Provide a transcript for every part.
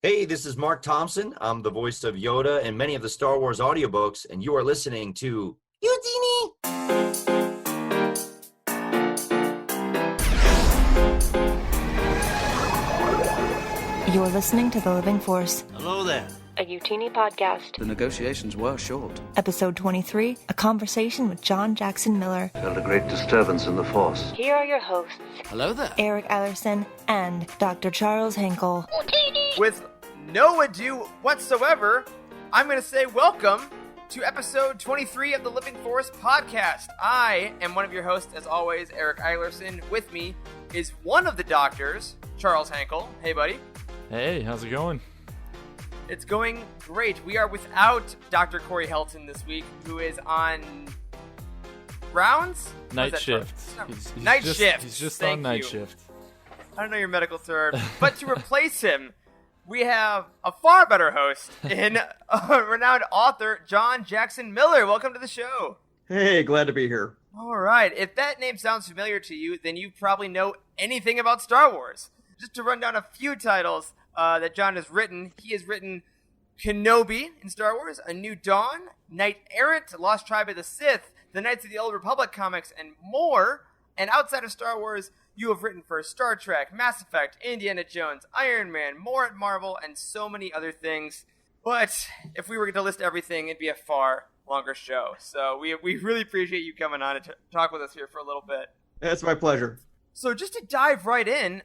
Hey, this is Mark Thompson. I'm the voice of Yoda in many of the Star Wars audiobooks, and you are listening to Eugenie. You're listening to The Living Force, Hello there. a Utini podcast. The negotiations were short. Episode 23, a conversation with John Jackson Miller. Felt a great disturbance in the Force. Here are your hosts, Hello there. Eric Eilerson and Dr. Charles Henkel. With no ado whatsoever, I'm going to say welcome to episode 23 of the Living Force podcast. I am one of your hosts, as always, Eric Eilerson. With me is one of the doctors, Charles Henkel. Hey, buddy. Hey, how's it going? It's going great. We are without Dr. Corey Helton this week, who is on rounds? Night shift. Night shift. He's just Thank on night you. shift. I don't know your medical term, but to replace him, we have a far better host in renowned author John Jackson Miller. Welcome to the show. Hey, glad to be here. All right. If that name sounds familiar to you, then you probably know anything about Star Wars. Just to run down a few titles that John has written, he has written Kenobi in Star Wars, A New Dawn, Knight Errant, Lost Tribe of the Sith, the Knights of the Old Republic comics, and more. And outside of Star Wars, you have written for Star Trek, Mass Effect, Indiana Jones, Iron Man, more at Marvel, and so many other things. But if we were to list everything, it'd be a far longer show. So we really appreciate you coming on to talk with us here for a little bit. It's my pleasure. So just to dive right in,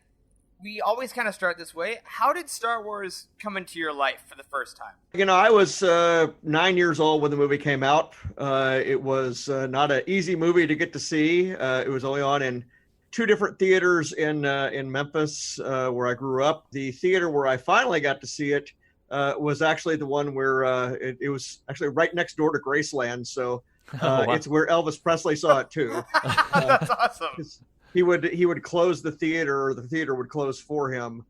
we always kind of start this way. How did Star Wars come into your life for the first time? You know, I was 9 years old when the movie came out. It was not an easy movie to get to see. It was only on in two different theaters in Memphis, where I grew up. The theater where I finally got to see it was actually the one where it was actually right next door to Graceland. So Wow. it's where Elvis Presley saw it too. That's awesome. He would close the theater, or the theater would close for him,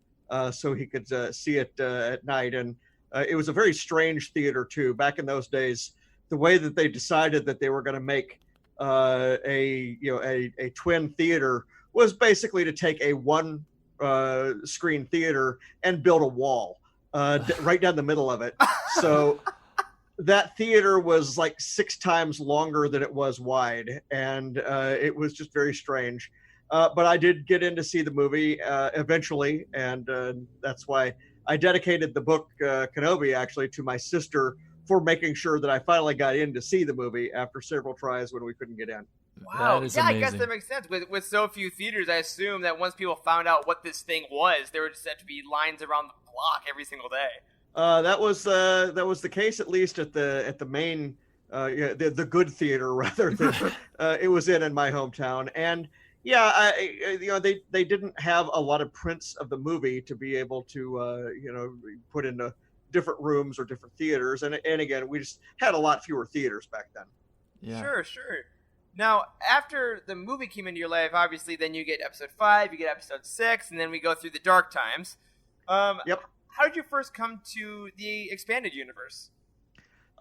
so he could see it at night. And it was a very strange theater too. Back in those days, the way that they decided that they were going to make a twin theater was basically to take a one screen theater and build a wall right down the middle of it. So that theater was like 6 times longer than it was wide, and it was just very strange. But I did get in to see the movie eventually, and that's why I dedicated the book Kenobi actually to my sister for making sure that I finally got in to see the movie after several tries when we couldn't get in. Wow. That is Yeah, amazing. I guess that makes sense. With so few theaters, I assume that once people found out what this thing was, there would just have to be lines around the block every single day. That was the case, at least at the main the good theater rather than it was in my hometown. And yeah, they didn't have a lot of prints of the movie to be able to put into different rooms or different theaters. And again, we just had a lot fewer theaters back then. Yeah. Sure. Now, after the movie came into your life, obviously, then you get episode 5, you get episode 6, and then we go through the dark times. Yep. How did you first come to the expanded universe?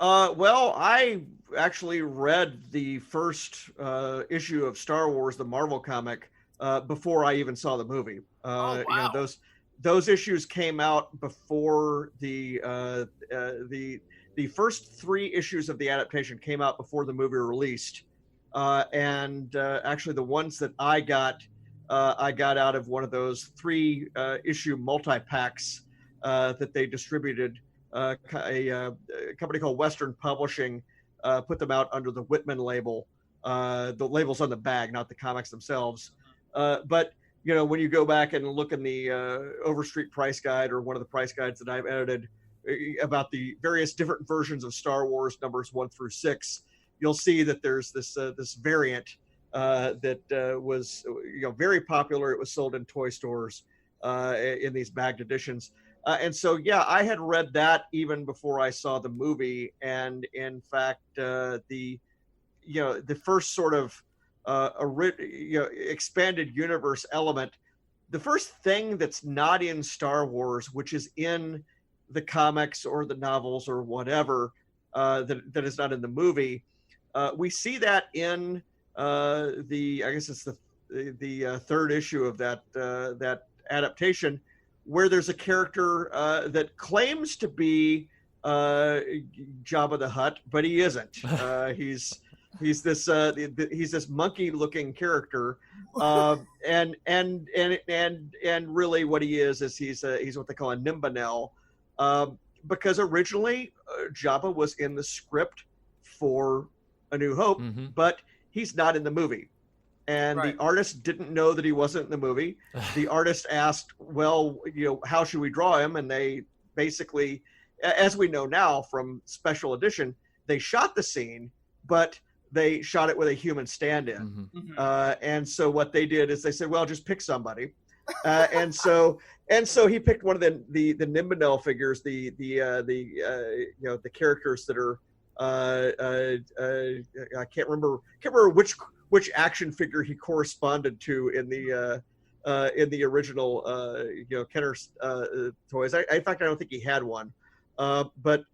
Well, I actually read the first issue of Star Wars, the Marvel comic, before I even saw the movie. Wow. Those issues came out before the first 3 issues of the adaptation came out before the movie released. And actually, the ones that I got out of one of those 3 issue multi-packs that they distributed. A company called Western Publishing put them out under the Whitman label. The label's on the bag, not the comics themselves. But when you go back and look in the Overstreet Price Guide, or one of the price guides that I've edited about the various different versions of Star Wars numbers 1 through 6, you'll see that there's this variant that was very popular. It was sold in toy stores in these bagged editions. And so, yeah, I had read that even before I saw the movie. And in fact, the first sort of expanded universe element, the first thing that's not in Star Wars, which is in the comics or the novels or whatever, that is not in the movie, we see that in I guess it's the 3rd issue of that adaptation, where there's a character that claims to be Jabba the Hutt, but he isn't. He's this monkey-looking character, and really what he is he's what they call a Nimbanel, because originally Jabba was in the script for A New Hope, but he's not in the movie. And the artist didn't know that he wasn't in the movie. The artist asked, well, how should we draw him? And they basically, as we know now from special edition, they shot the scene, but they shot it with a human stand-in. And so what they did is they said, well, just pick somebody. And so he picked one of the Nimbanel figures, the characters that are I can't remember which action figure he corresponded to in the original Kenner toys. In fact, I don't think he had one. But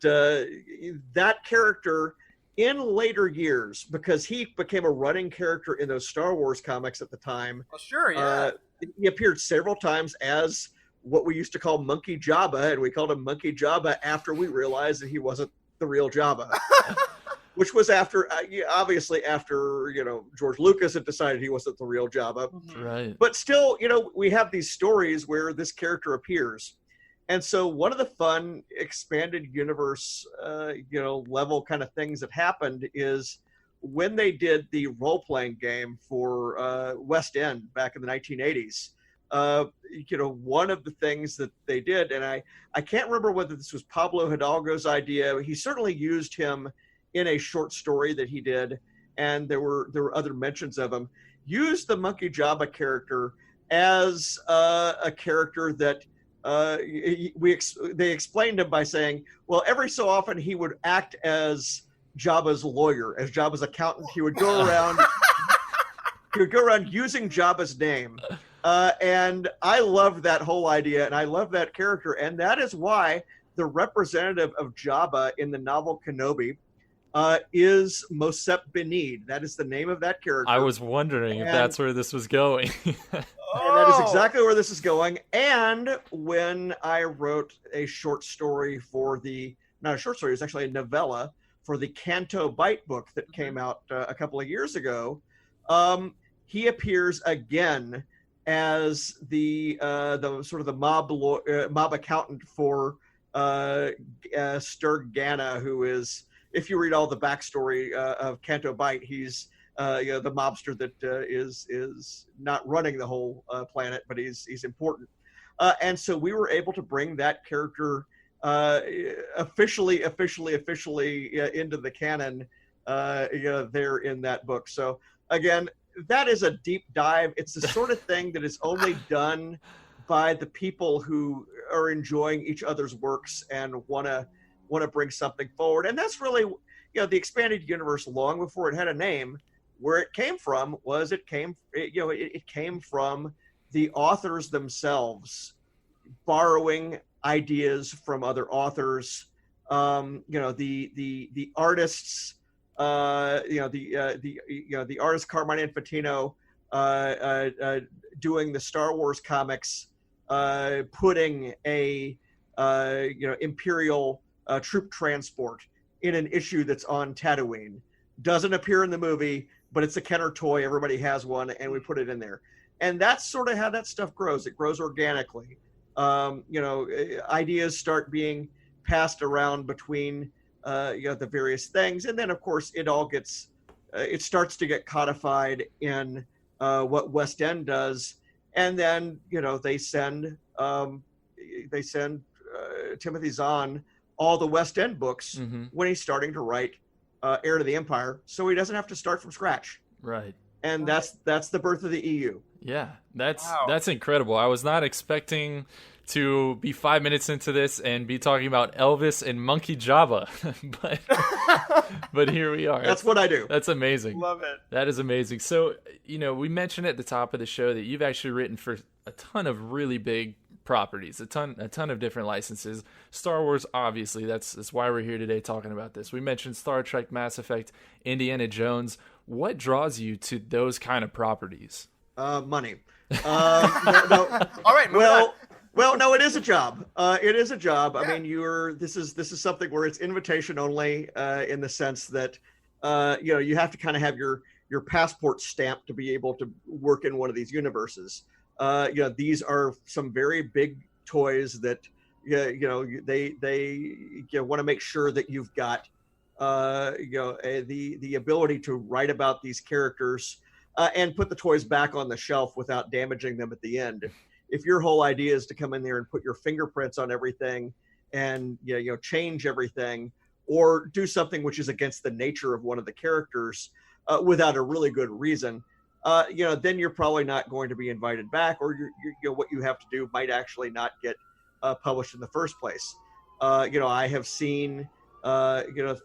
that character in later years, because he became a running character in those Star Wars comics at the time. Well, sure, yeah. He appeared several times as what we used to call Monkey Jabba, and we called him Monkey Jabba after we realized that he wasn't the real Jabba. Which was obviously after George Lucas had decided he wasn't the real Jabba. Right. But still, we have these stories where this character appears. And so one of the fun expanded universe, level kind of things that happened is when they did the role-playing game for West End back in the 1980s. One of the things that they did, and I can't remember whether this was Pablo Hidalgo's idea. He certainly used him in a short story that he did, and there were other mentions of him. Used the Monkey Jabba character as a character that they explained him by saying, well, every so often he would act as Jabba's lawyer, as Jabba's accountant. He would go around. He would go around using Jabba's name. And I loved that whole idea, and I love that character, and that is why the representative of Jabba in the novel Kenobi is Mosep Benid. That is the name of that character. I was wondering if that's where this was going. And that is exactly where this is going. And when I wrote a short story not a short story, it was actually a novella for the Canto Bight book that came out a couple of years ago, he appears again as the sort of the mob accountant for Sturg Ganna, who is, if you read all the backstory of Canto Bight, he's the mobster that is not running the whole planet, but he's important. And so we were able to bring that character officially into the canon there in that book. So again, that is a deep dive. It's the sort of thing that is only done by the people who are enjoying each other's works and want to bring something forward. And that's really, the expanded universe, long before it had a name, where it came from was it came from the authors themselves borrowing ideas from other authors. The artists, the artist Carmine Infantino doing the Star Wars comics, putting a Imperial troop transport in an issue that's on Tatooine. Doesn't appear in the movie, but it's a Kenner toy. Everybody has one, and we put it in there. And that's sort of how that stuff grows. It grows organically. Ideas start being passed around between the various things, and then of course it all gets it starts to get codified in what West End does, and then they send Timothy Zahn all the West End books when he's starting to write Heir to the Empire, so he doesn't have to start from scratch. Right. And that's the birth of the EU. Yeah, that's incredible. I was not expecting to be 5 minutes into this and be talking about Elvis and Monkey Jabba, but here we are. That's what I do. That's amazing. Love it. That is amazing. So, we mentioned at the top of the show that you've actually written for a ton of really big properties, a ton of different licenses. Star Wars, obviously, that's why we're here today talking about this. We mentioned Star Trek, Mass Effect, Indiana Jones. What draws you to those kind of properties? Money. All right, Well, no, it is a job. It is a job. Yeah. I mean, this is something where it's invitation only, in the sense that you have to kind of have your passport stamp to be able to work in one of these universes. These are some very big toys that they want to make sure that you've got the ability to write about these characters and put the toys back on the shelf without damaging them at the end. If your whole idea is to come in there and put your fingerprints on everything and change everything, or do something which is against the nature of one of the characters without a really good reason, then you're probably not going to be invited back, or what you have to do might actually not get published in the first place. I have seen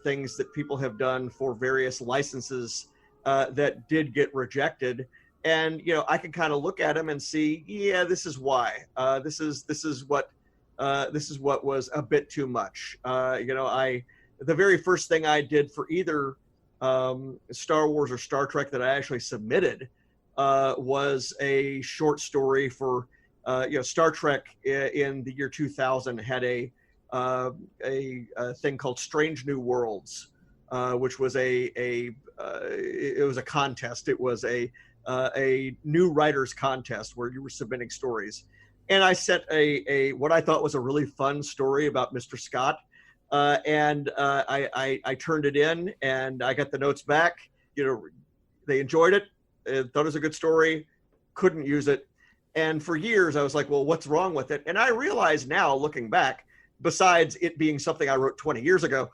things that people have done for various licenses that did get rejected. And I can kind of look at them and see, yeah, this is why. This is what was a bit too much. The very first thing I did for either Star Wars or Star Trek that I actually submitted was a short story for Star Trek in the year 2000 had a thing called Strange New Worlds, which was it was a contest. It was a new writers contest where you were submitting stories, and I sent a what I thought was a really fun story about Mr. Scott, and I turned it in, and I got the notes back. They enjoyed it, thought it was a good story, couldn't use it, and for years I was like, well, what's wrong with it? And I realize now, looking back, besides it being something I wrote 20 years ago,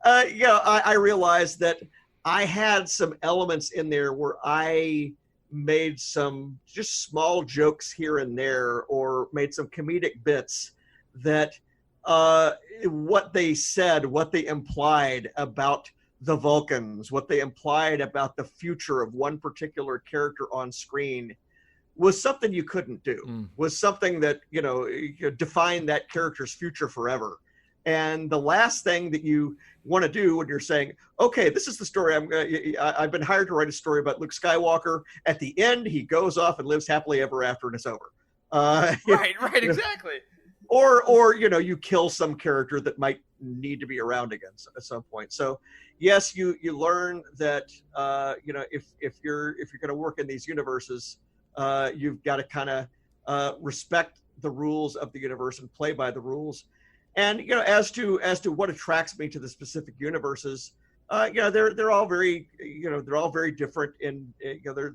I realized that I had some elements in there where I made some just small jokes here and there, or made some comedic bits that what they said, what they implied about the Vulcans, what they implied about the future of one particular character on screen was something you couldn't do, was something that, defined that character's future forever. And the last thing that you want to do when you're saying, okay, this is the story, I've been hired to write a story about Luke Skywalker. At the end, he goes off and lives happily ever after and it's over. Right, exactly. Or you kill some character that might need to be around again at some point. So yes, you learn that if you're going to work in these universes, you've got to kind of respect the rules of the universe and play by the rules. And as to what attracts me to the specific universes, they're all very different. In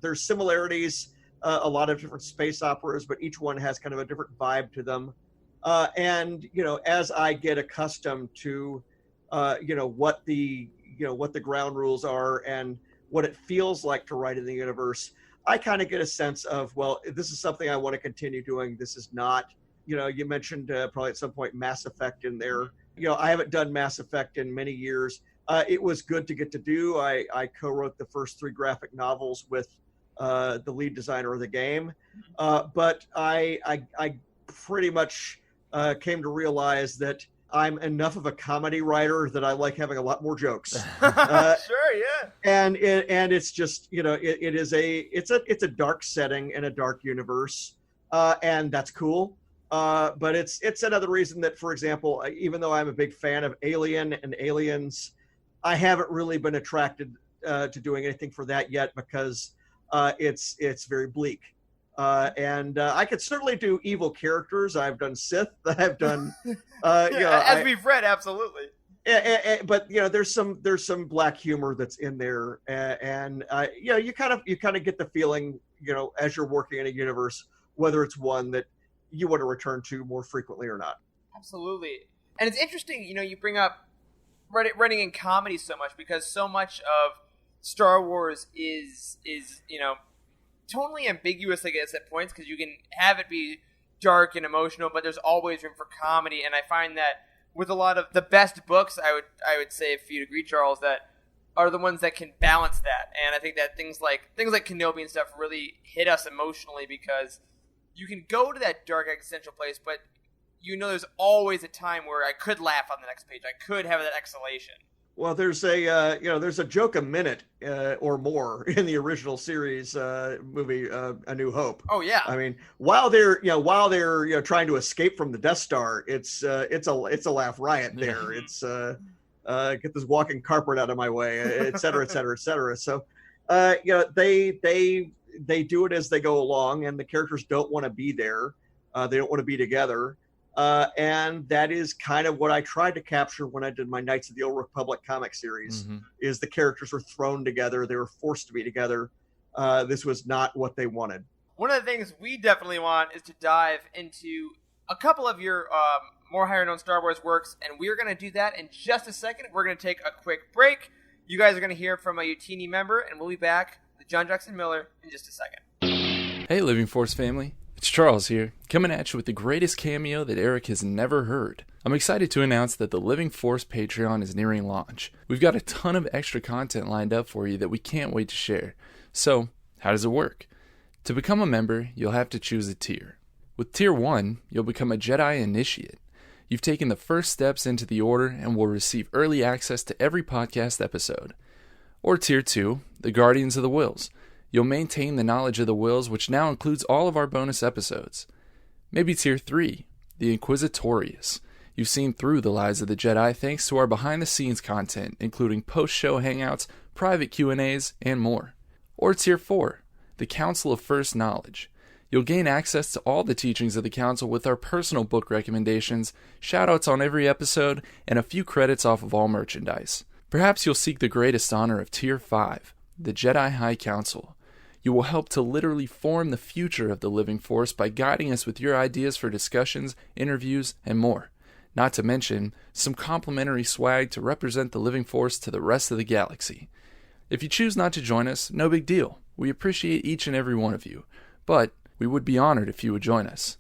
there's similarities, a lot of different space operas, but each one has kind of a different vibe to them. And as I get accustomed to what the ground rules are and what it feels like to write in the universe, I kind of get a sense of, well, this is something I want to continue doing. This is not. You mentioned probably at some point Mass Effect in there. I haven't done Mass Effect in many years. It was good to get to do. I co-wrote the first 3 graphic novels with the lead designer of the game. But I pretty much came to realize that I'm enough of a comedy writer that I like having a lot more jokes. Sure, yeah. And it's just, it's a dark setting and a dark universe. And that's cool. But it's another reason that, for example, even though I'm a big fan of Alien and Aliens, I haven't really been attracted to doing anything for that yet because it's very bleak. And I could certainly do evil characters. I've done Sith. I've done, we've read, absolutely. But there's some black humor that's in there, and you kind of get the feeling, as you're working in a universe, whether it's one that you want to return to more frequently or not. Absolutely. And it's interesting, you bring up writing in comedy so much, because so much of Star Wars is totally ambiguous, I guess, at points, because you can have it be dark and emotional, but there's always room for comedy. And I find that with a lot of the best books, I would say, if you'd agree, Charles, that are the ones that can balance that. And I think that things like Kenobi and stuff really hit us emotionally, because you can go to that dark existential place, but there's always a time where I could laugh on the next page. I could have that exhalation. Well, there's a joke a minute or more in the original series movie, A New Hope. Oh yeah. I mean, while they're trying to escape from the Death Star, it's a laugh riot there. Yeah. It's get this walking carpet out of my way, et cetera, et cetera, et cetera. So, they do it as they go along, and the characters don't want to be there. They don't want to be together. And that is kind of what I tried to capture when I did my Knights of the Old Republic comic series. Mm-hmm. Is the characters were thrown together, they were forced to be together. This was not what they wanted. One of the things we definitely want is to dive into a couple of your more higher known Star Wars works, and we're going to do that in just a second. We're going to take a quick break. You guys are going to hear from a Utini member, and we'll be back with John Jackson Miller in just a second. Hey, Living Force family. It's Charles here, coming at you with the greatest cameo that Eric has never heard. I'm excited to announce that the Living Force Patreon is nearing launch. We've got a ton of extra content lined up for you that we can't wait to share. So, how does it work? To become a member, you'll have to choose a tier. With Tier 1, you'll become a Jedi Initiate. You've taken the first steps into the Order and will receive early access to every podcast episode. Or Tier 2, the Guardians of the Whills. You'll maintain the knowledge of the Whills, which now includes all of our bonus episodes. Maybe Tier 3, the Inquisitorius. You've seen through the lies of the Jedi thanks to our behind-the-scenes content, including post-show hangouts, private Q&As, and more. Or Tier 4, the Council of First Knowledge. You'll gain access to all the teachings of the Council with our personal book recommendations, shoutouts on every episode, and a few credits off of all merchandise. Perhaps you'll seek the greatest honor of Tier 5, the Jedi High Council. You will help to literally form the future of the Living Force by guiding us with your ideas for discussions, interviews, and more. Not to mention, some complimentary swag to represent the Living Force to the rest of the galaxy. If you choose not to join us, no big deal. We appreciate each and every one of you. But we would be honored if you would join us.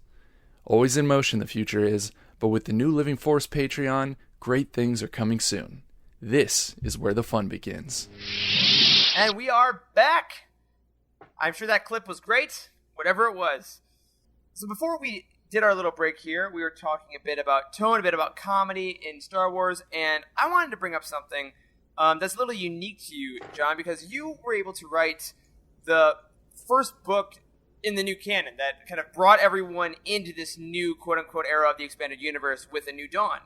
Always in motion the future is, but with the new Living Force Patreon, great things are coming soon. This is where the fun begins. And we are back! I'm sure that clip was great, whatever it was. So before we did our little break here, we were talking a bit about tone, a bit about comedy in Star Wars, and I wanted to bring up something that's a little unique to you, John, because you were able to write the first book in the new canon that kind of brought everyone into this new quote-unquote era of the expanded universe with A New Dawn.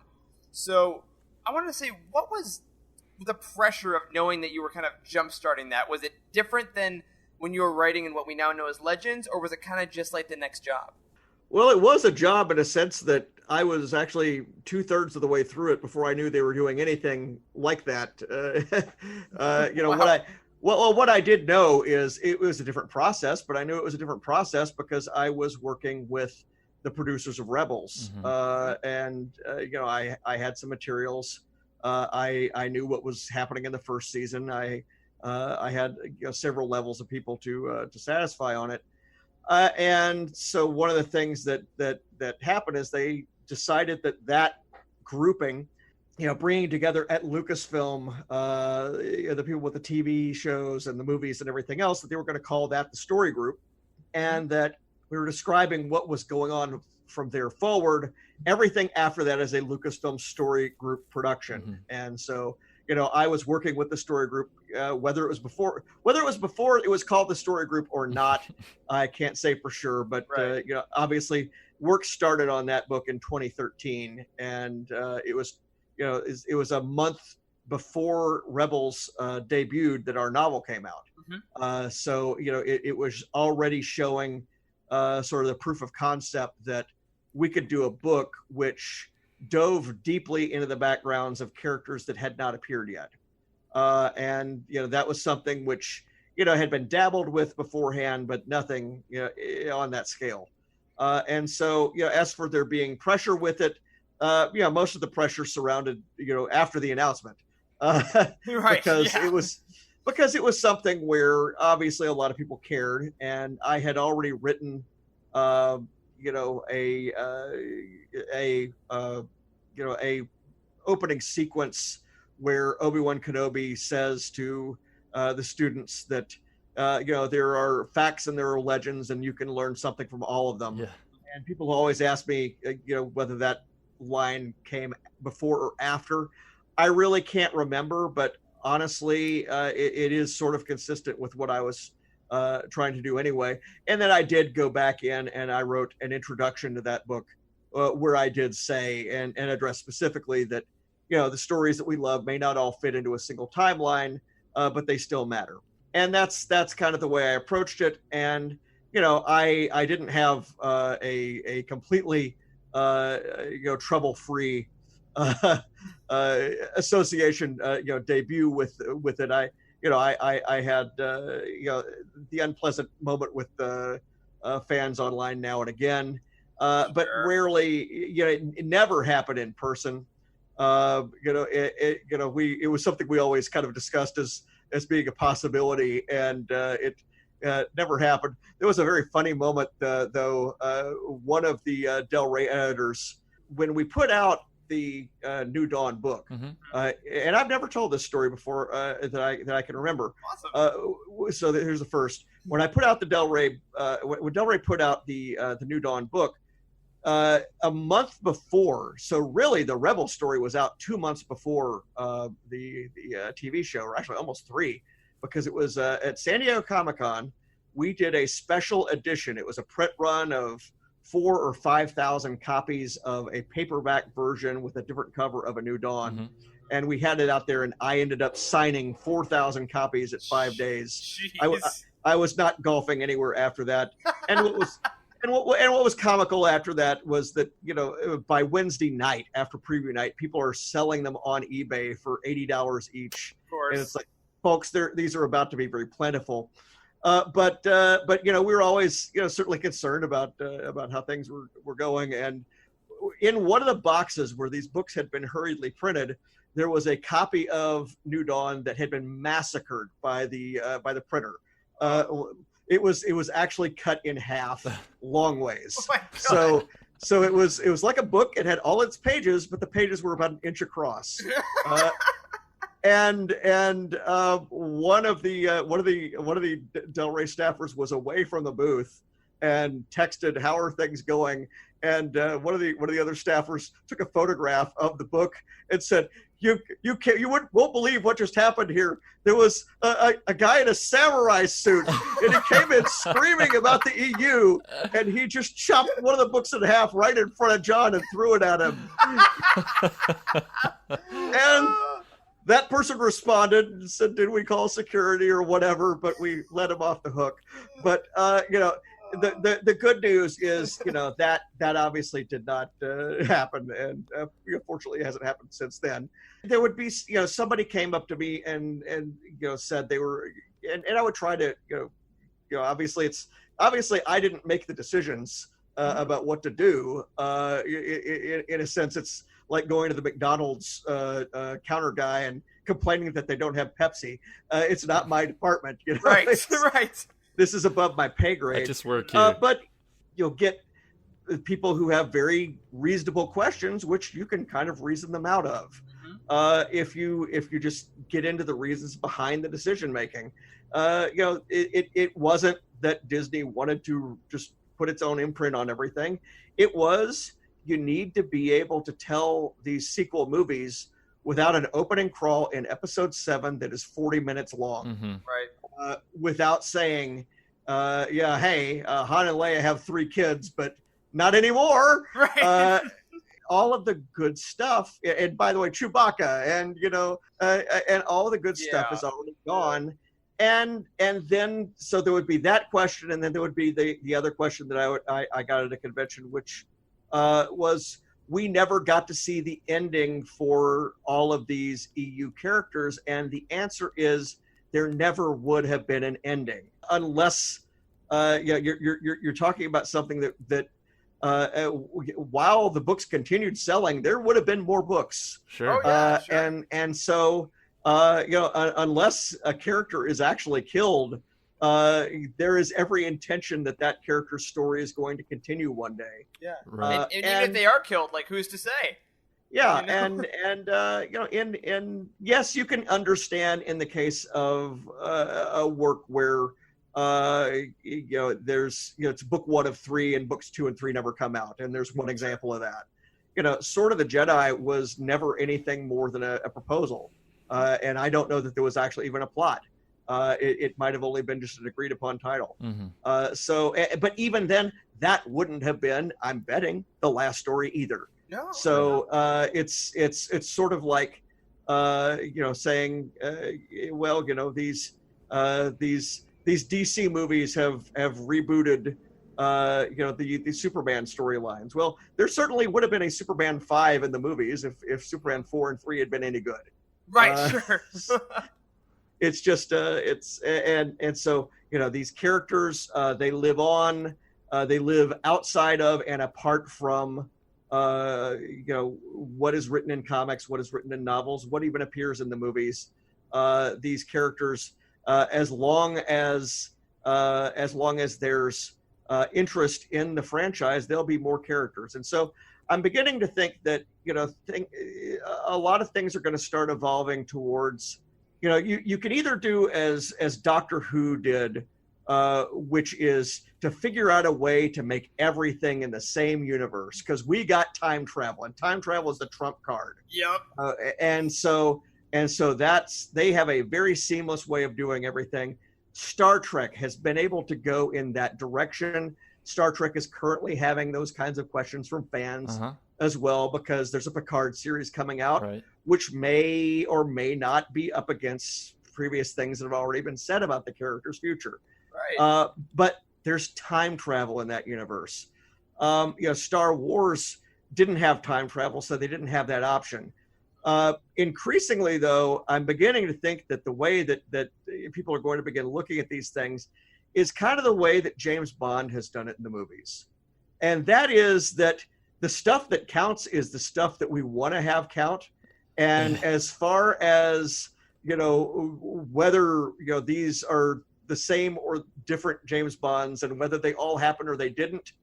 So I wanted to say, what was the pressure of knowing that you were kind of jump-starting that? Was it different than when you were writing in what we now know as Legends, or was it kind of just like the next job? Well, it was a job in a sense that I was actually 2/3 of the way through it before I knew they were doing anything like that. Wow. What I did know is it was a different process, but I knew it was a different process because I was working with the producers of Rebels. I had some materials. I knew what was happening in the first season. I had several levels of people to satisfy on it. And so one of the things that happened is they decided that grouping, bringing together at Lucasfilm, the people with the TV shows and the movies and everything else, that they were going to call that the story group, and that we were describing what was going on from there forward. Everything after that is a Lucasfilm story group production. Mm-hmm. And so, I was working with the story group, whether it was before it was called the story group or not, I can't say for sure. But Right. Obviously, work started on that book in 2013, and it was a month before Rebels debuted that our novel came out. Mm-hmm. So it was already showing sort of the proof of concept that we could do a book which dove deeply into the backgrounds of characters that had not appeared yet. And that was something which had been dabbled with beforehand, but nothing on that scale. And so as for there being pressure with it, most of the pressure surrounded after the announcement, Right, because yeah. it was something where obviously a lot of people cared, and I had already written a opening sequence where Obi-Wan Kenobi says to the students that there are facts and there are legends, and you can learn something from all of them. Yeah. And people always ask me whether that line came before or after. I really can't remember, but honestly, it is sort of consistent with what I was trying to do anyway. And then I did go back in and I wrote an introduction to that book where I did say and address specifically that, the stories that we love may not all fit into a single timeline, but they still matter. And that's kind of the way I approached it. And, I didn't have a completely, trouble-free association, debut with it. I had, the unpleasant moment with fans online now and again, but rarely, it never happened in person. It was something we always kind of discussed as being a possibility, and it never happened. There was a very funny moment, though. One of the Del Rey editors, when we put out the New Dawn book, and I've never told this story before that I can remember. Awesome. So here's the first. When I put out the Del Rey, when Del Rey put out the New Dawn book, a month before, so really the Rebel story was out 2 months before the TV show, or actually almost 3, because it was at San Diego Comic-Con. We did a special edition. It was a print run of 4,000 or 5,000 copies of a paperback version with a different cover of A New Dawn. And we had it out there, and I ended up signing 4,000 copies at 5 days. I was not golfing anywhere after that. And what was comical after that was that, by Wednesday night, after preview night, people are selling them on eBay for $80 each. Of course. And it's like, folks, these are about to be very plentiful. But we were always, certainly concerned about how things were going. And in one of the boxes where these books had been hurriedly printed, there was a copy of New Dawn that had been massacred by the printer. It was actually cut in half, long ways. Oh my God. So it was like a book. It had all its pages, but the pages were about an inch across. And one of the Del Rey staffers was away from the booth and texted, "How are things going?" And one of the other staffers took a photograph of the book and said, "You won't believe what just happened here. There was a guy in a samurai suit, and he came in screaming about the EU, and he just chopped one of the books in half right in front of John and threw it at him." And that person responded and said, "Did we call security or whatever?" But we let him off the hook. But the good news is, that obviously did not happen, and fortunately it hasn't happened since then. There would be, somebody came up to me and said they were, and I would try to, obviously I didn't make the decisions about what to do. In a sense, it's like going to the McDonald's counter guy and complaining that they don't have Pepsi. It's not my department, Right, right. This is above my pay grade. I just work here. But you'll get people who have very reasonable questions, which you can kind of reason them out of. If you just get into the reasons behind the decision making. It wasn't that Disney wanted to just put its own imprint on everything. It was, you need to be able to tell these sequel movies without an opening crawl in episode 7 that is 40 minutes long. Right. Without saying, Han and Leia have 3 kids, but not anymore. Right. All of the good stuff, and by the way, Chewbacca, and and all the good stuff is already gone. And then, so there would be that question, and then there would be the other question that I got at a convention, which was, we never got to see the ending for all of these EU characters, and the answer is there never would have been an ending unless you're talking about something that while the books continued selling, there would have been more books. Sure. Oh, yeah, sure. And so unless a character is actually killed, there is every intention that character's story is going to continue one day. Yeah. Right. And even if they are killed, like, who's to say? Yeah, You and yes, you can understand in the case of a work where there's it's book 1 of 3 and books 2 and 3 never come out, and there's one example of that. Sword of the Jedi was never anything more than a proposal. And I don't know that there was actually even a plot. It might have only been just an agreed upon title. But even then, that wouldn't have been, I'm betting, the last story either. No. So it's sort of like, saying, these DC movies have rebooted, the Superman storylines. Well, there certainly would have been a Superman 5 in the movies if Superman 4 and 3 had been any good. Right, sure. It's just and so these characters, they live on, they live outside of and apart from what is written in comics, what is written in novels, what even appears in the movies. These characters, as long as there's interest in the franchise, there'll be more characters. And so I'm beginning to think that a lot of things are going to start evolving towards, you can either do as Doctor Who did, which is to figure out a way to make everything in the same universe, because we got time travel, and time travel is the trump card. Yep. And so they have a very seamless way of doing everything. Star Trek has been able to go in that direction. Star Trek is currently having those kinds of questions from fans as well, because there's a Picard series coming out, which may or may not be up against previous things that have already been said about the character's future. Right. But there's time travel in that universe. Star Wars didn't have time travel, so they didn't have that option. Increasingly, though, I'm beginning to think that the way that people are going to begin looking at these things is kind of the way that James Bond has done it in the movies. And that is that the stuff that counts is the stuff that we want to have count. And as far as, whether, these are the same or different James Bonds and whether they all happened or they didn't,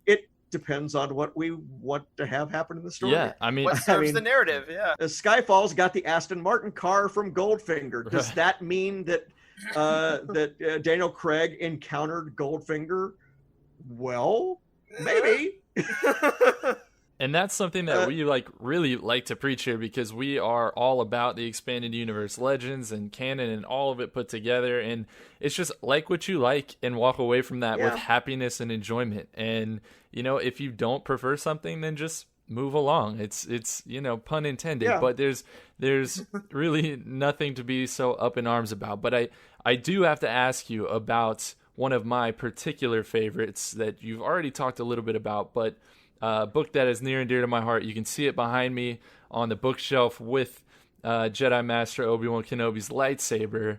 it depends on what we want to have happen in the story. Yeah, I mean, what serves the narrative? Yeah. Skyfall's got the Aston Martin car from Goldfinger. Does that mean that Daniel Craig encountered Goldfinger? Well, maybe. And that's something that we really like to preach here, because we are all about the expanded universe, legends and canon and all of it put together. And it's just like what you like and walk away from that with happiness and enjoyment. And, if you don't prefer something, then just move along. It's pun intended, but there's really nothing to be so up in arms about. But I do have to ask you about one of my particular favorites that you've already talked a little bit about, but a book that is near and dear to my heart. You can see it behind me on the bookshelf with Jedi Master Obi-Wan Kenobi's lightsaber.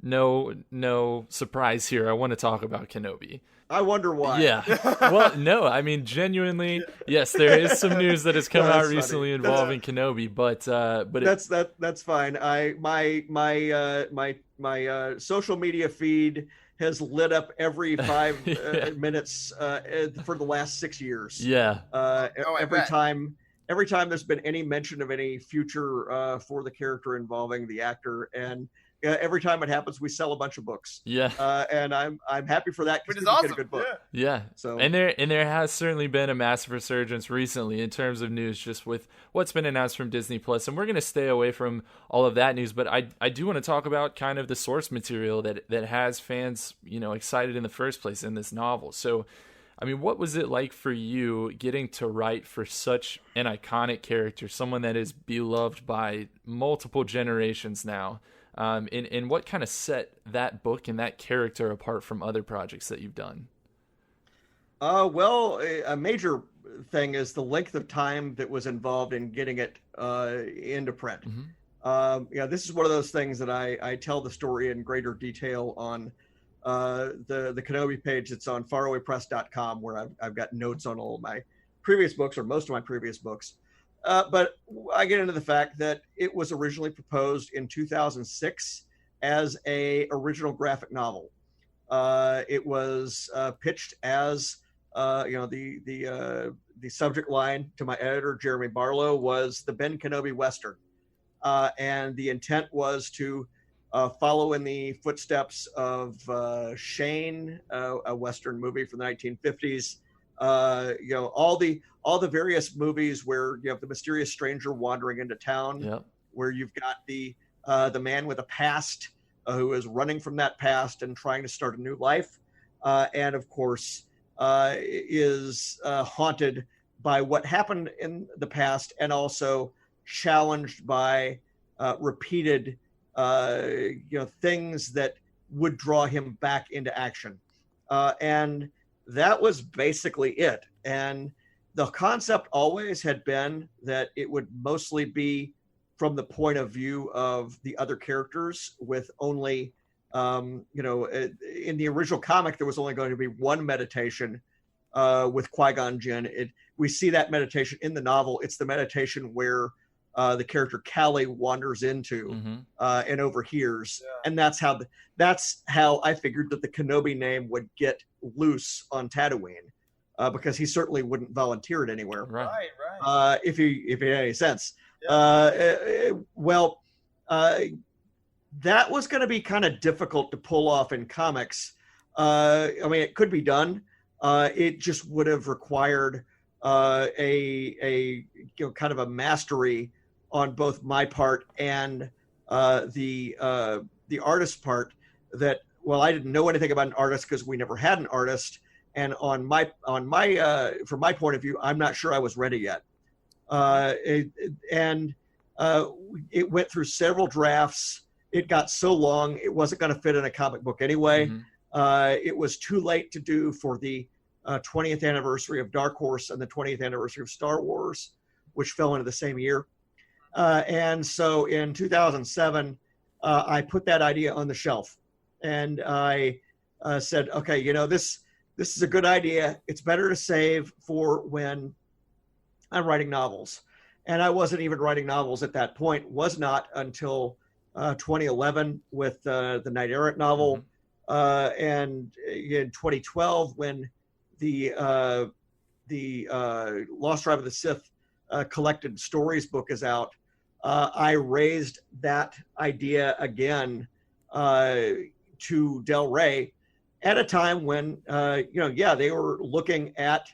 No surprise here. I want to talk about Kenobi. I wonder why. Yeah. Well, no, I mean, genuinely, yes, there is some news that has come out recently involving Kenobi, but that's fine. My social media feed has lit up every 5 minutes for the last 6 years. Yeah. Every time there's been any mention of any future for the character involving the actor, and every time it happens, we sell a bunch of books. Yeah. And I'm happy for that, because it's awesome. Get a good book. Yeah. So and there has certainly been a massive resurgence recently in terms of news, just with what's been announced from Disney Plus, and we're going to stay away from all of that news. But I do want to talk about kind of the source material that has fans excited in the first place in this novel. So, I mean, what was it like for you getting to write for such an iconic character, someone that is beloved by multiple generations now? And what kind of set that book and that character apart from other projects that you've done? Well, a major thing is the length of time that was involved in getting it into print. This is one of those things that I tell the story in greater detail on the Kenobi page that's on farawaypress.com, where I've got notes on all of my previous books, or most of my previous books. But I get into the fact that it was originally proposed in 2006 as a original graphic novel. It was pitched as the subject line to my editor, Jeremy Barlow, was the Ben Kenobi Western. And the intent was to follow in the footsteps of Shane, a Western movie from the 1950s, all the various movies where you have the mysterious stranger wandering into town, Yep. where you've got the man with a past who is running from that past and trying to start a new life, and of course is haunted by what happened in the past, and also challenged by repeated things that would draw him back into action, and that was basically it. And the concept always had been that it would mostly be from the point of view of the other characters, with only in the original comic there was only going to be one meditation with Qui-Gon Jinn. We see that meditation in the novel. It's the meditation where the character Callie wanders into and overhears, and that's how I figured that the Kenobi name would get loose on Tatooine, because he certainly wouldn't volunteer it anywhere. Right. If it had any sense. That was going to be kind of difficult to pull off in comics. I mean, it could be done. It just would have required a kind of a mastery on both my part and the artist's part. That, well, I didn't know anything about an artist because we never had an artist, and from my point of view, I'm not sure I was ready yet. It went through several drafts. It got so long, it wasn't going to fit in a comic book anyway. It was too late to do for the 20th anniversary of Dark Horse and the 20th anniversary of Star Wars, which fell into the same year. And so in 2007, I put that idea on the shelf, and I said, okay, this is a good idea. It's better to save for when I'm writing novels. And I wasn't even writing novels at that point, was not until 2011 with the Knight Errant novel. And in 2012, when the Lost Tribe of the Sith collected stories book is out, I raised that idea again to Del Rey at a time when, they were looking at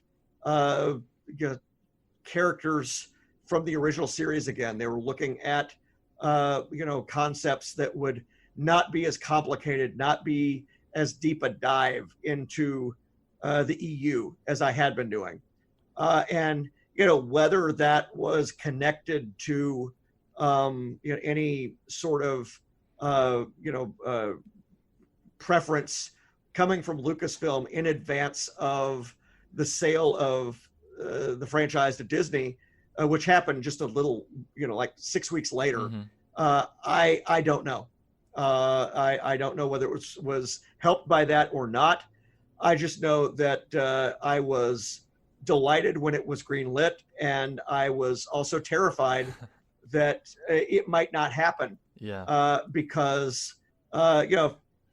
characters from the original series again. They were looking at, concepts that would not be as complicated, not be as deep a dive into the EU as I had been doing. And, whether that was connected to, any sort of, preference coming from Lucasfilm in advance of the sale of the franchise to Disney, which happened just a little, like 6 weeks later. I don't know. I don't know whether it was helped by that or not. I just know that I was delighted when it was greenlit, and I was also terrified that it might not happen. Because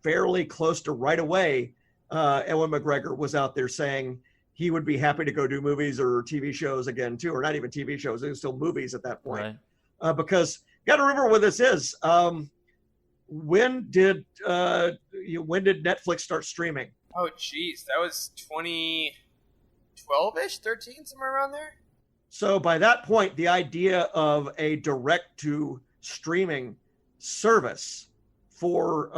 fairly close to right away, Ewan McGregor was out there saying he would be happy to go do movies or TV shows again too, or not even TV shows. It was still movies at that point. Because you got to remember what this is. When did Netflix start streaming? Oh, geez, that was 2012-ish, 13, somewhere around there. So by that point, the idea of a direct-to-streaming service for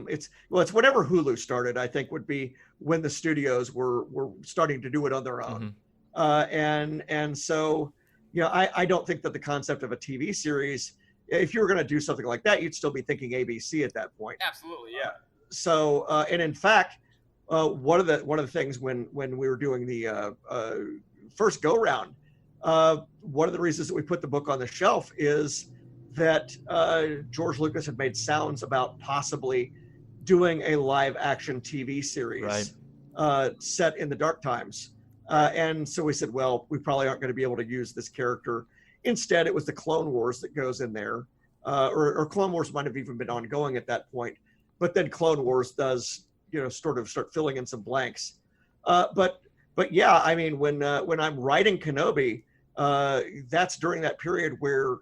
it's whenever Hulu started, I think, would be when the studios were starting to do it on their own. And so, I don't think that the concept of a TV series, if you were going to do something like that, you'd still be thinking ABC at that point. Absolutely, yeah. So, and in fact, one of the things when we were doing the first go round, one of the reasons that we put the book on the shelf is that George Lucas had made sounds about possibly doing a live action TV series set in the Dark Times. And so we said, well, we probably aren't going to be able to use this character. Instead, it was the Clone Wars that goes in there, or Clone Wars might have even been ongoing at that point. But then Clone Wars does, sort of start filling in some blanks. But yeah, I mean, when I'm writing Kenobi, that's during that period where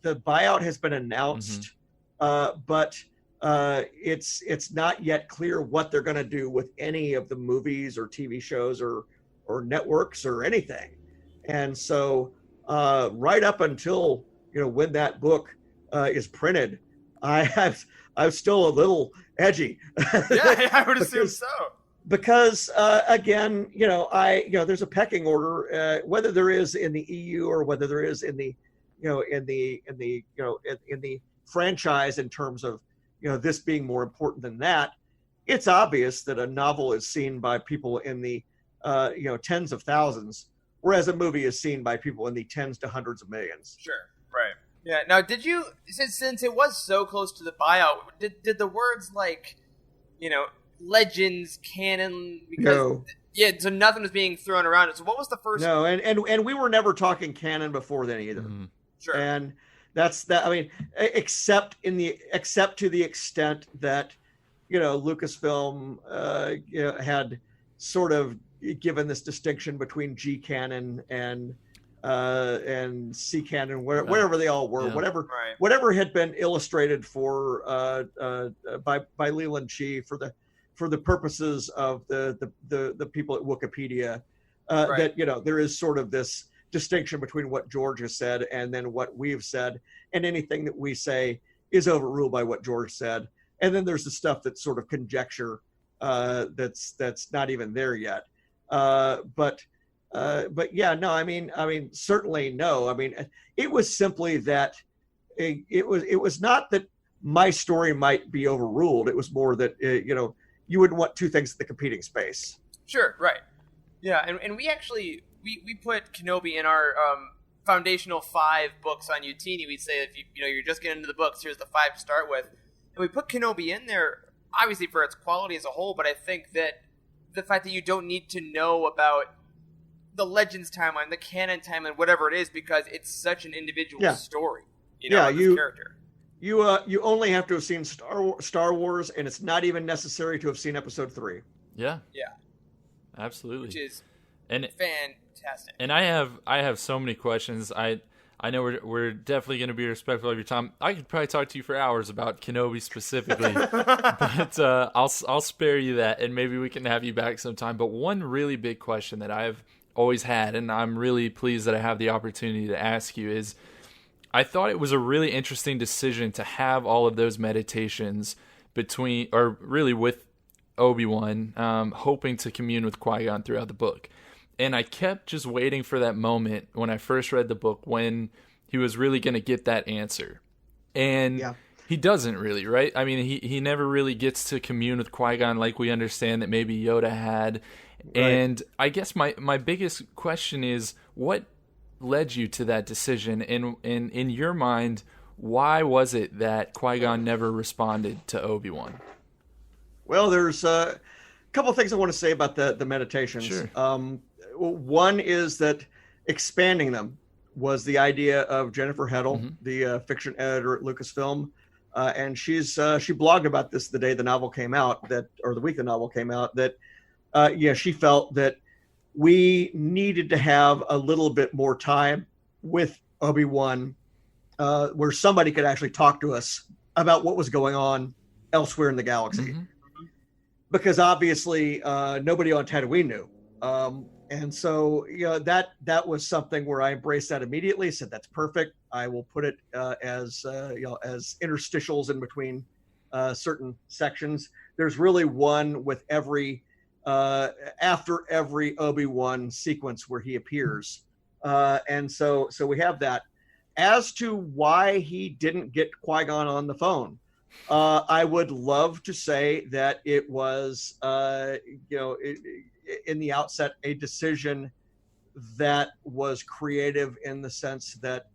the buyout has been announced, but it's not yet clear what they're going to do with any of the movies or TV shows or or networks or anything. And so right up until when that book is printed, I'm still a little edgy. Yeah, I would assume so. Because again, there's a pecking order, whether there is in the EU or whether there is in the franchise, in terms of this being more important than that. It's obvious that a novel is seen by people in the tens of thousands, whereas a movie is seen by people in the tens to hundreds of millions. Sure, right. Yeah. Now, did you, since it was so close to the buyout, did the words like, legends, canon? Because, No. Yeah, so nothing was being thrown around. So what was the first? No, and we were never talking canon before then either. Sure. And that's that. I mean, except to the extent that Lucasfilm had sort of given this distinction between G canon and C canon, wherever they all were, whatever had been illustrated for by Leland Chee for the purposes of the people at Wikipedia, that there is sort of this distinction between what George has said and then what we've said, and anything that we say is overruled by what George said. And then there's the stuff that's sort of conjecture that's not even there yet. But yeah, no, I mean, certainly no. I mean, it was simply that it was not that my story might be overruled. It was more that, you wouldn't want two things in the competing space. Sure. Right. Yeah. And we actually, we put Kenobi in our, foundational 5 books on Utini. We'd say if you're just getting into the books, here's the 5 to start with. And we put Kenobi in there, obviously for its quality as a whole, but I think that the fact that you don't need to know about the Legends timeline, the canon timeline, whatever it is, because it's such an individual story. Of this character. You only have to have seen Star Wars, and it's not even necessary to have seen Episode 3. Yeah. Yeah. Absolutely. Which is fantastic. And I have so many questions. I know we're definitely going to be respectful of your time. I could probably talk to you for hours about Kenobi specifically, but I'll spare you that, and maybe we can have you back sometime. But one really big question that I've always had, and I'm really pleased that I have the opportunity to ask you, is I thought it was a really interesting decision to have all of those meditations with Obi-Wan, hoping to commune with Qui-Gon throughout the book. And I kept just waiting for that moment when I first read the book when he was really going to get that answer. And he doesn't really, right? I mean, he never really gets to commune with Qui-Gon like we understand that maybe Yoda had. Right. And I guess my biggest question is, what led you to that decision? And in your mind, why was it that Qui-Gon never responded to Obi-Wan? Well, there's a couple of things I want to say about the meditations. Sure. One is that expanding them was the idea of Jennifer Heddle, the fiction editor at Lucasfilm, and she blogged about this the day the novel came out, or the week the novel came out, that she felt that we needed to have a little bit more time with Obi-Wan, where somebody could actually talk to us about what was going on elsewhere in the galaxy, because obviously nobody on Tatooine knew. And so, that was something where I embraced that immediately, said that's perfect. I will put it as interstitials in between certain sections. There's really one with after every Obi-Wan sequence where he appears. And so we have that. As to why he didn't get Qui-Gon on the phone, I would love to say that it was, in the outset, a decision that was creative in the sense that,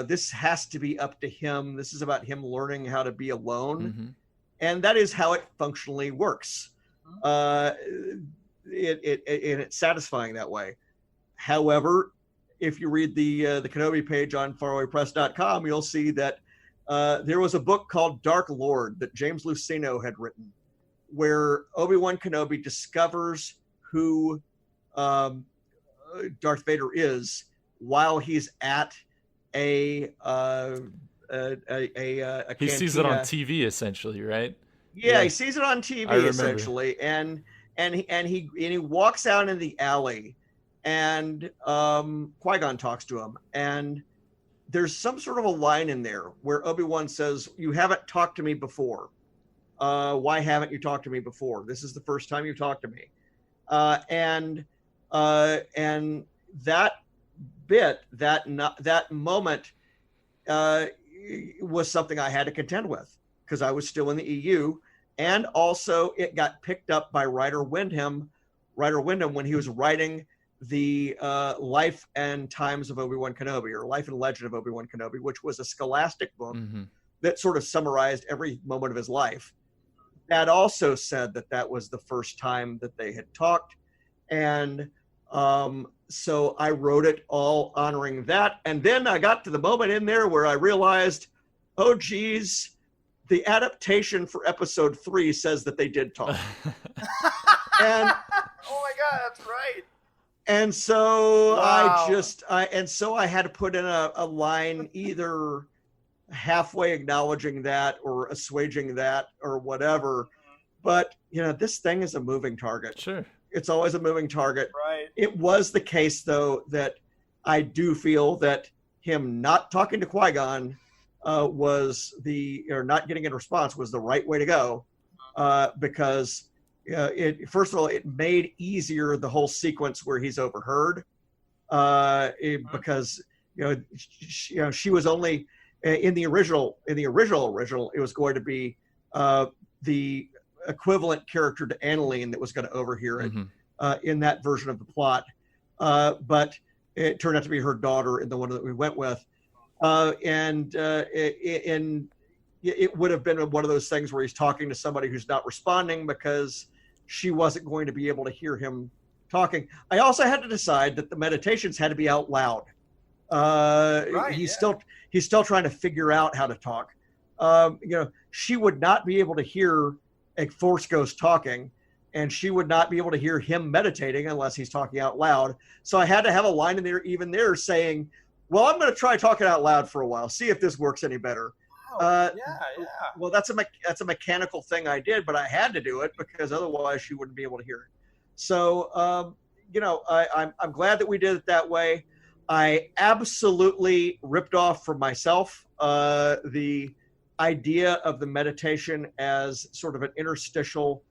this has to be up to him. This is about him learning how to be alone. And that is how it functionally works. It's satisfying that way. However, if you read the Kenobi page on farawaypress.com, you'll see that there was a book called Dark Lord that James Luceno had written, where Obi-Wan Kenobi discovers who Darth Vader is while he's at a he sees it on TV, essentially, right? Yeah, he sees it on TV, essentially. And and he walks out in the alley, and Qui-Gon talks to him, and there's some sort of a line in there where Obi-Wan says, "You haven't talked to me before. Why haven't you talked to me before? This is the first time you talked to me." And that bit, that moment, was something I had to contend with because I was still in the EU, and also it got picked up by Ryder Wyndham when he was writing the Life and Times of Obi-Wan Kenobi, or Life and Legend of Obi-Wan Kenobi, which was a scholastic book that sort of summarized every moment of his life. That also said that was the first time that they had talked, and so I wrote it all honoring that. And then I got to the moment in there where I realized, oh geez, the adaptation for episode 3 says that they did talk. And oh my God, that's right. And so Wow. I had to put in a line either halfway acknowledging that or assuaging that or whatever. But this thing is a moving target. Sure. It's always a moving target. Right. It was the case, though, that I do feel that him not talking to Qui-Gon or not getting a response was the right way to go, because first of all, it made easier the whole sequence where he's overheard, because she was only in the original. It was going to be the equivalent character to Annalene that was going to overhear it in that version of the plot, but it turned out to be her daughter in the one that we went with, and it would have been one of those things where he's talking to somebody who's not responding because she wasn't going to be able to hear him talking. I also had to decide that the meditations had to be out loud. He's still trying to figure out how to talk. She would not be able to hear a Force ghost talking, and she would not be able to hear him meditating unless he's talking out loud. So I had to have a line in there saying, well, I'm going to try talking out loud for a while, see if this works any better. Yeah. Well, that's a mechanical thing I did, but I had to do it because otherwise she wouldn't be able to hear it. So, I'm glad that we did it that way. I absolutely ripped off for myself the idea of the meditation as sort of an interstitial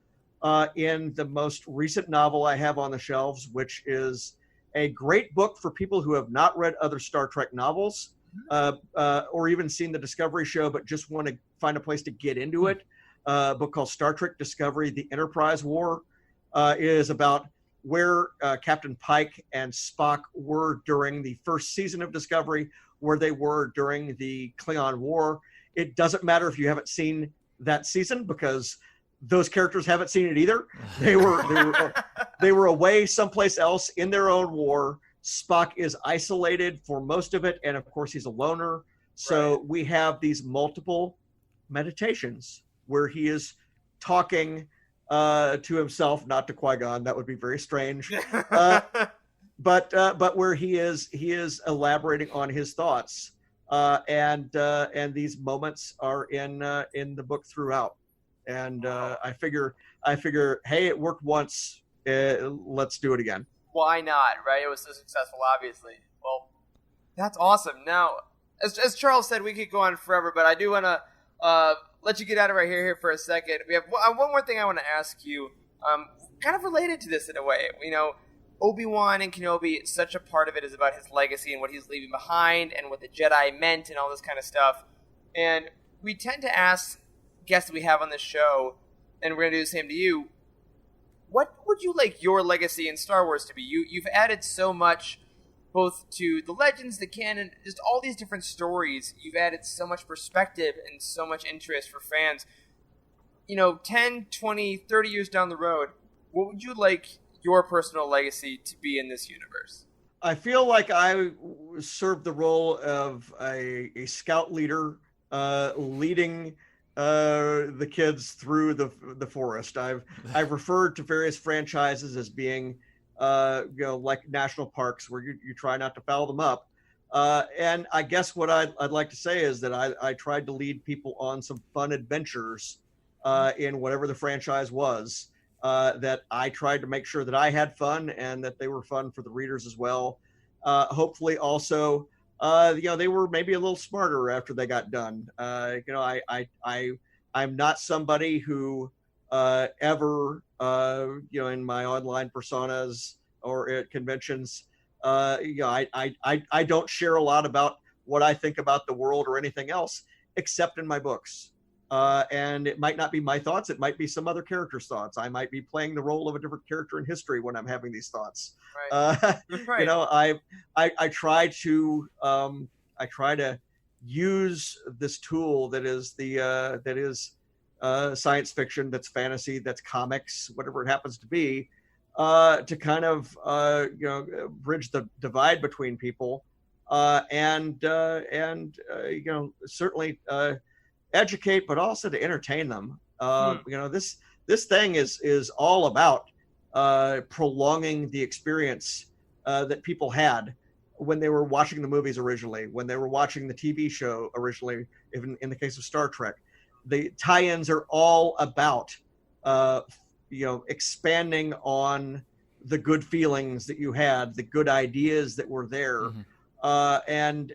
in the most recent novel I have on the shelves, which is a great book for people who have not read other Star Trek novels or even seen the Discovery show, but just want to find a place to get into it. A book called Star Trek Discovery, The Enterprise War, is about where Captain Pike and Spock were during the first season of Discovery, where they were during the Klingon War. It doesn't matter if you haven't seen that season because those characters haven't seen it either. They were away someplace else in their own war. Spock is isolated for most of it, and of course he's a loner. So we have these multiple meditations where he is talking to himself, not to Qui-Gon. That would be very strange. But where he is elaborating on his thoughts. And these moments are in the book throughout, and I figure, hey, it worked once, let's do it again. Why not, right? It was so successful, obviously. Well, that's awesome. Now, as Charles said, we could go on forever, but I do want to let you get out of right here for a second. We have one more thing I want to ask you, kind of related to this in a way. Obi-Wan and Kenobi, such a part of it is about his legacy and what he's leaving behind and what the Jedi meant and all this kind of stuff. And we tend to ask guests that we have on this show, and we're going to do the same to you, what would you like your legacy in Star Wars to be? You've added so much, both to the legends, the canon, just all these different stories. You've added so much perspective and so much interest for fans. 10, 20, 30 years down the road, what would you like your personal legacy to be in this universe? I feel like I served the role of a scout leader, leading the kids through the forest. I've referred to various franchises as being like national parks where you try not to foul them up. And I guess what I'd like to say is that I tried to lead people on some fun adventures in whatever the franchise was. that I tried to make sure that I had fun and that they were fun for the readers as well. Hopefully also, they were maybe a little smarter after they got done. I'm not somebody who ever, in my online personas or at conventions, I don't share a lot about what I think about the world or anything else, except in my books. And it might not be my thoughts. It might be some other character's thoughts. I might be playing the role of a different character in history when I'm having these thoughts. Right. Right. I try to use this tool that is science fiction, that's fantasy, that's comics, whatever it happens to be, to kind of bridge the divide between people, and certainly educate, but also to entertain them. This thing is all about prolonging the experience that people had when they were watching the movies originally, when they were watching the TV show originally, even in the case of Star Trek. The tie-ins are all about expanding on the good feelings that you had, the good ideas that were there, and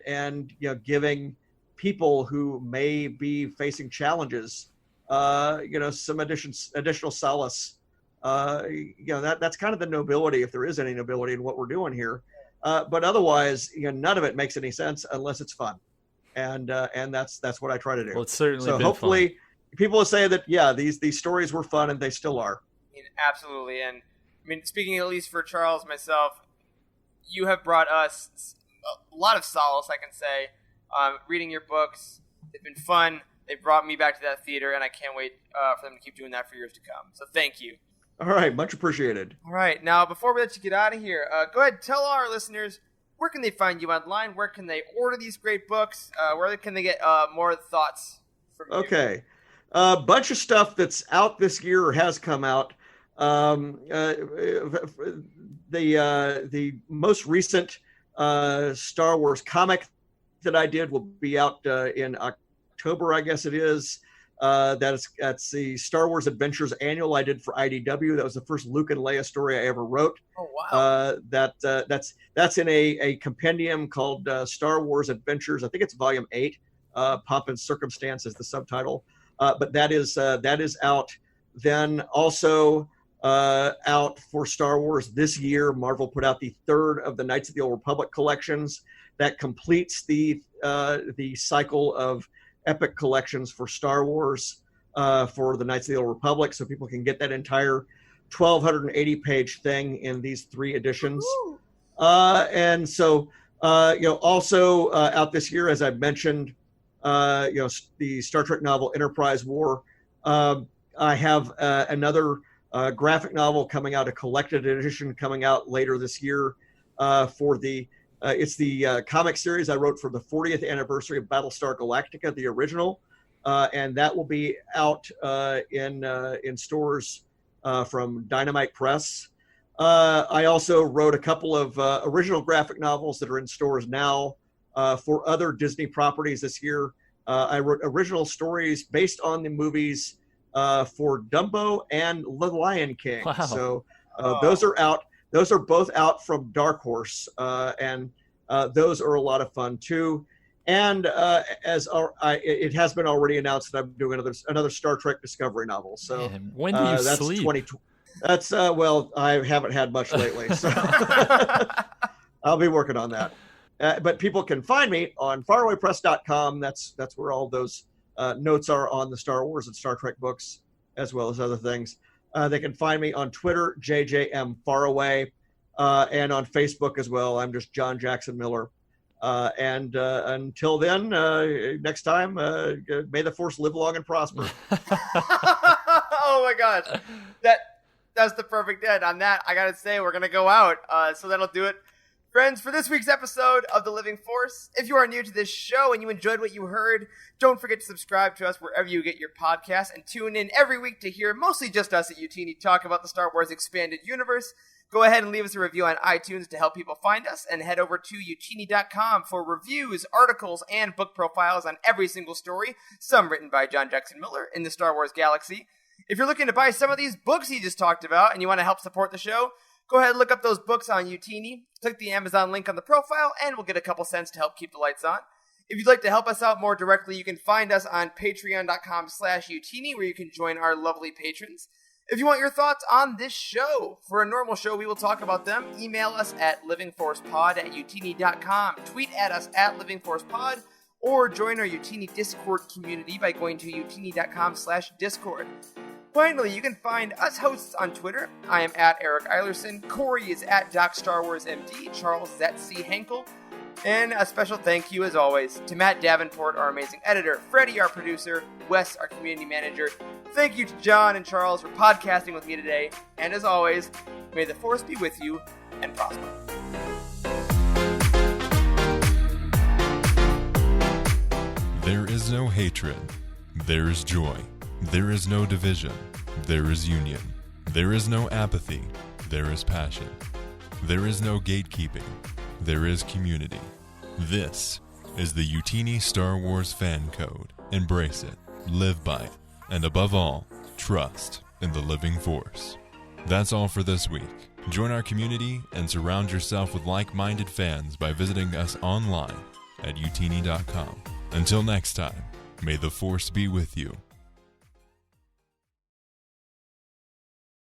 giving people who may be facing challenges some additional solace. That's kind of the nobility, if there is any nobility in what we're doing here. But otherwise, none of it makes any sense unless it's fun. And that's what I try to do. Well, it's certainly so been hopefully fun. People will say that, yeah, these stories were fun, and they still are. Absolutely. And speaking at least for Charles, myself, you have brought us a lot of solace, I can say. Reading your books, they've been fun. They brought me back to that theater, and I can't wait for them to keep doing that for years to come. So thank you. All right, much appreciated. All right, now before we let you get out of here, go ahead, tell our listeners, where can they find you online? Where can they order these great books? Where can they get more thoughts from you? Okay, a bunch of stuff that's out this year or has come out. The most recent Star Wars comic that I did will be out in October, I guess it is. That's the Star Wars Adventures Annual I did for IDW. That was the first Luke and Leia story I ever wrote. Oh wow! That's in a compendium called Star Wars Adventures. I think it's Volume 8. Pomp and Circumstance is the subtitle. But that is out. Then also out for Star Wars this year, Marvel put out the third of the Knights of the Old Republic collections. That completes the cycle of epic collections for Star Wars for the Knights of the Old Republic, so people can get that entire 1,280-page thing in these 3 editions. And so, also out this year, as I've mentioned, the Star Trek novel Enterprise War. I have another graphic novel coming out, a collected edition coming out later this year for the it's the comic series I wrote for the 40th anniversary of Battlestar Galactica, the original, and that will be out in stores from Dynamite Press. I also wrote a couple of original graphic novels that are in stores now for other Disney properties this year. I wrote original stories based on the movies for Dumbo and The Lion King. Wow. So those are out. Those are both out from Dark Horse, and those are a lot of fun too. And it has been already announced that I'm doing another Star Trek Discovery novel. So Man, when do you that's sleep? That's well, I haven't had much lately, so I'll be working on that. But people can find me on farawaypress.com. That's where all those notes are on the Star Wars and Star Trek books, as well as other things. They can find me on Twitter, JJMFaraway, and on Facebook as well. I'm just John Jackson Miller. And until then, next time, may the Force live long and prosper. Oh my gosh, that's the perfect end. On that, I gotta say we're gonna go out. So that'll do it, friends, for this week's episode of The Living Force. If you are new to this show and you enjoyed what you heard, don't forget to subscribe to us wherever you get your podcasts, and tune in every week to hear mostly just us at Utini talk about the Star Wars Expanded Universe. Go ahead and leave us a review on iTunes to help people find us, and head over to utini.com for reviews, articles, and book profiles on every single story, some written by John Jackson Miller in the Star Wars galaxy. If you're looking to buy some of these books he just talked about and you want to help support the show, go ahead and look up those books on Utini. Click the Amazon link on the profile and we'll get a couple cents to help keep the lights on. If you'd like to help us out more directly, you can find us on patreon.com/Utini, where you can join our lovely patrons. If you want your thoughts on this show, for a normal show, we will talk about them. Email us at livingforcepod@utini.com. Tweet at us at livingforcepod, or join our Utini Discord community by going to utini.com/Discord. Finally, you can find us hosts on Twitter. I am at Eric Eilerson. Corey is at DocStarWarsMD. Charles is at C. Henkel. And a special thank you, as always, to Matt Davenport, our amazing editor, Freddie, our producer, Wes, our community manager. Thank you to John and Charles for podcasting with me today. And as always, may the Force be with you and prosper. There is no hatred. There is joy. There is no division. There is union. There is no apathy. There is passion. There is no gatekeeping. There is community. This is the Utini Star Wars Fan Code. Embrace it, live by it, and above all, trust in the living force. That's all for this week. Join our community and surround yourself with like-minded fans by visiting us online at utini.com. Until next time, may the force be with you.